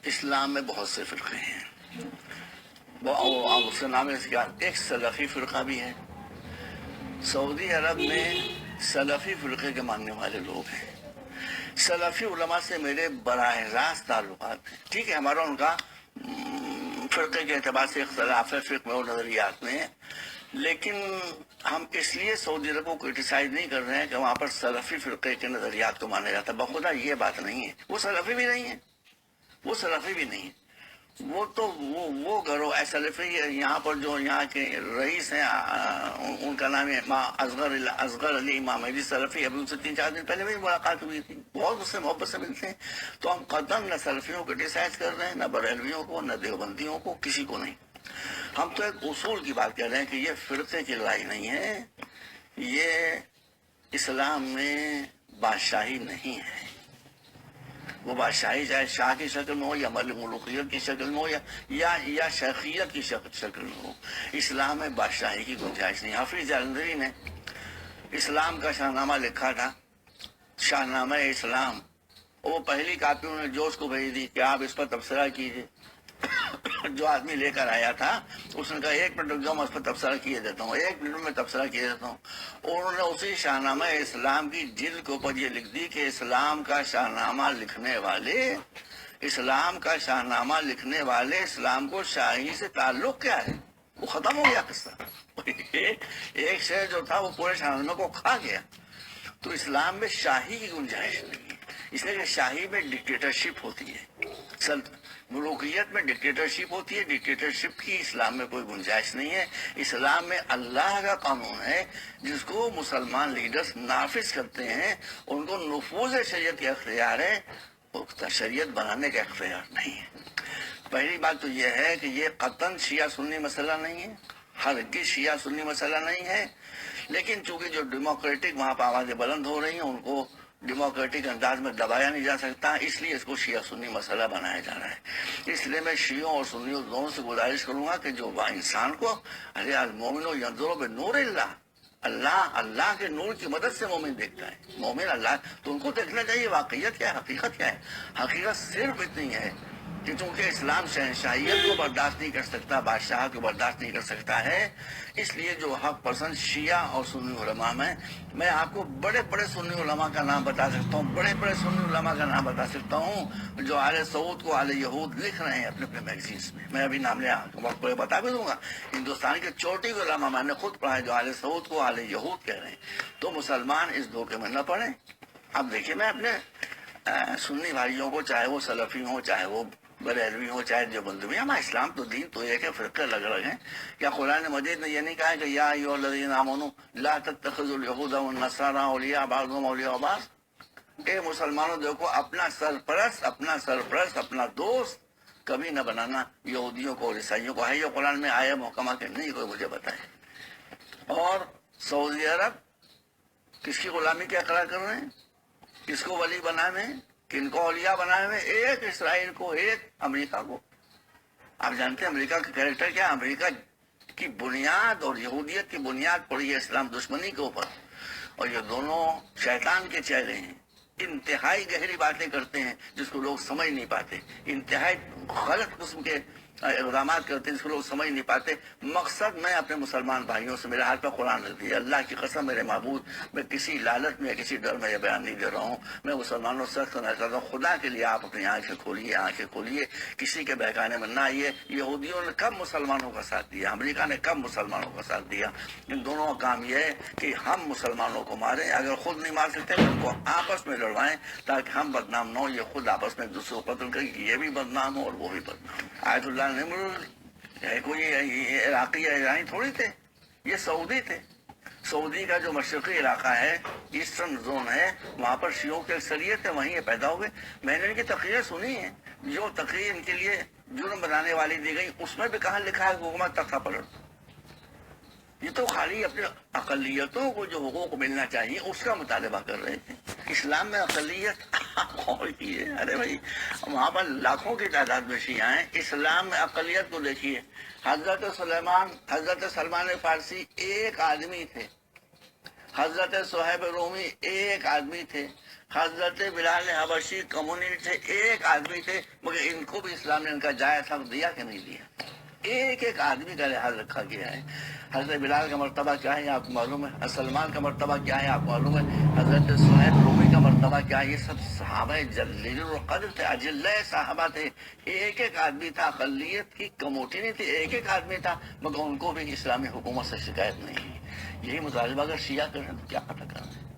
اسلام میں بہت سے فرقے ہیں، اس کا نام ہے کیا؟ ایک سلفی فرقہ بھی ہے۔ سعودی عرب میں سلفی فرقے کے ماننے والے لوگ ہیں۔ سلفی علماء سے میرے براہ راست تعلقات ہیں، ٹھیک ہے، ہمارا ان کا فرقے کے اعتبار سے اختلاف ہے، فقہ اور نظریات میں، لیکن ہم اس لیے سعودی عرب کو کرٹیسائز نہیں کر رہے ہیں کہ وہاں پر سلفی فرقے کے نظریات کو مانا جاتا ہے، بخدا یہ بات نہیں ہے۔ وہ سلفی بھی نہیں ہے، وہ سلفی بھی نہیں ہے، وہ تو وہ گروہ سلفی یہاں پر جو یہاں کے رئیس ہیں، ان کا نام ہے اصغر علی امام مہدی سلفی۔ ابھی ان سے 3-4 دن پہلے بھی ملاقات ہوئی تھی، بہت اس سے محبت سے ملتے ہیں۔ تو ہم قطعاً نہ سلفیوں کو کرٹیسائز کر رہے ہیں، نہ بریلویوں کو، نہ دیوبندیوں کو، کسی کو نہیں۔ ہم تو ایک اصول کی بات کر رہے ہیں کہ یہ فرقے کی لڑائی نہیں ہے، یہ اسلام میں بادشاہی نہیں ہے۔ وہ بادشاہی چاہے شاہ کی شکل میں ہو یا ملوکیت کی شکل میں ہو یا شیخیت کی شکل میں ہو، اسلام میں بادشاہی کی گنجائش نہیں۔ حافظ جالندھری نے اسلام کا شاہنامہ لکھا تھا، شاہنامہ اسلام، وہ پہلی کاپی انہوں نے جوش کو بھیج دی کہ آپ اس پر تبصرہ کیجیے۔ جو آدمی لے کر آیا تھا اس نے کہا 1 منٹ رک جاؤ، میں اس پر تبصرہ کیے دیتا ہوں، 1 منٹ میں تبصرہ کیے دیتا ہوں۔ اور انہوں نے اسی شاہنامہ اسلام کی جلد کے اوپر یہ لکھ دی کہ اسلام کا شاہنامہ لکھنے والے اسلام کو شاہی سے تعلق کیا ہے؟ وہ ختم ہو گیا قصہ۔ ایک شعر جو تھا وہ پورے شاہنامے کو کھا گیا۔ تو اسلام میں شاہی کی گنجائش نہیں ہے، اس لیے کہ شاہی میں ڈکٹیٹرشپ ہوتی ہے، ملوکیت میں ڈکٹیٹرشپ ہوتی ہے، ڈکٹیٹرشپ کی اسلام میں کوئی گنجائش نہیں ہے۔ اسلام میں اللہ کا قانون ہے جس کو مسلمان لیڈرز نافذ کرتے ہیں، ان کو نفوذ شریعت کا اختیار ہے، شریعت بنانے کا اختیار نہیں ہے۔ پہلی بات تو یہ ہے کہ یہ قطعاً شیعہ سنی مسئلہ نہیں ہے، ہرگز شیعہ سنی مسئلہ نہیں ہے، لیکن چونکہ جو ڈیموکریٹک وہاں پہ آوازیں بلند ہو رہی ہیں ان کو ڈیموکریٹک انداز میں دبایا نہیں جا سکتا، اس لیے اس کو شیعہ سنی مسئلہ بنایا جا رہا ہے۔ اس لیے میں شیعوں اور سنیوں دونوں سے گزارش کروں گا کہ جو انسان کو المومن ینظر بنور اللہ کے نور کی مدد سے مومن دیکھتا ہے، مومن اللہ، تو ان کو دیکھنا چاہیے واقعیت کیا ہے، حقیقت کیا ہے۔ حقیقت صرف اتنی ہے کہ چونکہ اسلام شہنشاہیت کو برداشت نہیں کر سکتا، بادشاہ کو برداشت نہیں کر سکتا ہے، اس لیے جو حق پسند شیعہ اور سنی علماء میں آپ کو بڑے بڑے سنی علماء کا نام بتا سکتا ہوں، بڑے بڑے سنی علماء کا نام بتا سکتا ہوں جو آل سعود کو آل یہود لکھ رہے ہیں اپنے اپنے میگزینس میں۔ میں ابھی نام لیا وقت پہ بتا بھی دوں گا، ہندوستان کے چوٹی کے علماء میں نے خود پڑھا ہے جو آل سعود کو آل یہود کہہ رہے ہیں۔ تو مسلمان اس دھوکے میں نہ پڑیں۔ اب دیکھیے، میں اپنے سنی بھائیوں کو، چاہے وہ سلفی ہوں، چاہے وہ بریلوی ہو، چاہے دیوبندی، ہمارا اسلام تو دین تو ایک ہے، فرقے الگ الگ ہیں۔ کیا قرآن مجید نے یہ نہیں کہا کہ یا ایھا الذین آمنوا لا تتخذوا اليہود والنصارى اولیاء بعضهم اولیاء بعض؟ اے مسلمانوں دیکھو، اپنا سرپرست اپنا دوست کبھی نہ بنانا یہودیوں کو اور عیسائیوں کو۔ ہے یہ قرآن میں آیا محکمہ کہ نہیں؟ کوئی مجھے بتائے۔ اور سعودی عرب کس کی غلامی کا اقرار کر رہے ہیں؟ کس کو ولی بنائے ہوئے ہیں؟ کن کو اولیاء بنائے ہوئے؟ ایک اسرائیل کو، ایک امریکہ کو۔ آپ جانتے ہیں امریکہ کا کیریکٹر کیا؟ امریکہ کی بنیاد اور یہودیت کی بنیاد پڑی ہے اسلام دشمنی کے اوپر، اور یہ دونوں شیطان کے چہرے ہیں، انتہائی گہری باتیں کرتے ہیں جس کو لوگ سمجھ نہیں پاتے، انتہائی غلط قسم کے اقدامات کرتے ہیں جس کو لوگ سمجھ نہیں پاتے۔ مقصد میں اپنے مسلمان بھائیوں سے، میرے ہاتھ پہ قرآن رکھ دیا، اللہ کی قسم میرے معبود، میں کسی لالچ میں کسی ڈر میں یہ بیان نہیں دے رہا ہوں۔ میں مسلمانوں سے سخت نہ کرتا ہوں، خدا کے لیے آپ اپنی آنکھیں کھولیے، کسی کے بہکانے میں نہ آئیے۔ یہودیوں نے کب مسلمانوں کا ساتھ دیا؟ امریکہ نے کب مسلمانوں کا ساتھ دیا؟ ان دونوں کا کام یہ ہے کہ ہم مسلمانوں کو ماریں، اگر خود نہیں مار سکتے تو ان کو آپس میں لڑوائیں تاکہ ہم بدنام نہ ہو، یہ خود آپس میں ایک دوسرے کو قتل کریں کہ یہ بھی بدنام ہو اور وہ بھی بدنام ہو۔ آیت اللہ نمر کوئی عراقی یا ایرانی تھوڑی تھے، یہ سعودی تھے۔ سعودی کا جو مشرقی علاقہ ہے، ایسٹرن زون ہے، وہاں پر شیعوں کی اکثریت ہے، وہیں یہ پیدا ہوئے۔ میں نے ان کی تقریریں سنی ہیں، جو تقریر ان کے لیے جرم بنانے والی دی گئی اس میں بھی کہاں لکھا ہے کہ حکومت تختہ پلٹ۔ یہ تو خالی اپنے اقلیتوں کو جو حقوق ملنا چاہیے اس کا مطالبہ کر رہے تھے۔ اسلام میں اقلیت کون کی ہے؟ ارے بھائی، وہاں پر لاکھوں کی تعداد میں شیعہ ہیں، اسلام میں اقلیت کو دیکھیے۔ حضرت سلمان فارسی ایک آدمی تھے، حضرت صہیب رومی ایک آدمی تھے، حضرت بلال حبشی کمیونسٹ تھے، ایک آدمی تھے، مگر ان کو بھی اسلام نے ان کا جائز حق دیا کہ نہیں دیا؟ ایک ایک آدمی کا لحاظ رکھا گیا ہے۔ حضرت بلال کا مرتبہ کیا ہے آپ کو معلوم ہے، سلمان کا مرتبہ کیا ہے آپ کو معلوم ہے، حضرت صہیب رومی کا مرتبہ کیا ہے، یہ سب صحابہ جلیل القدر تھے، اجلہ صحابہ تھے۔ ایک ایک آدمی تھا، اقلیت کی کموٹی نہیں تھی، ایک ایک آدمی تھا، مگر ان کو بھی اسلامی حکومت سے شکایت نہیں ہے۔ یہی مطالبہ اگر شیعہ کریں تو کیا پتہ کریں۔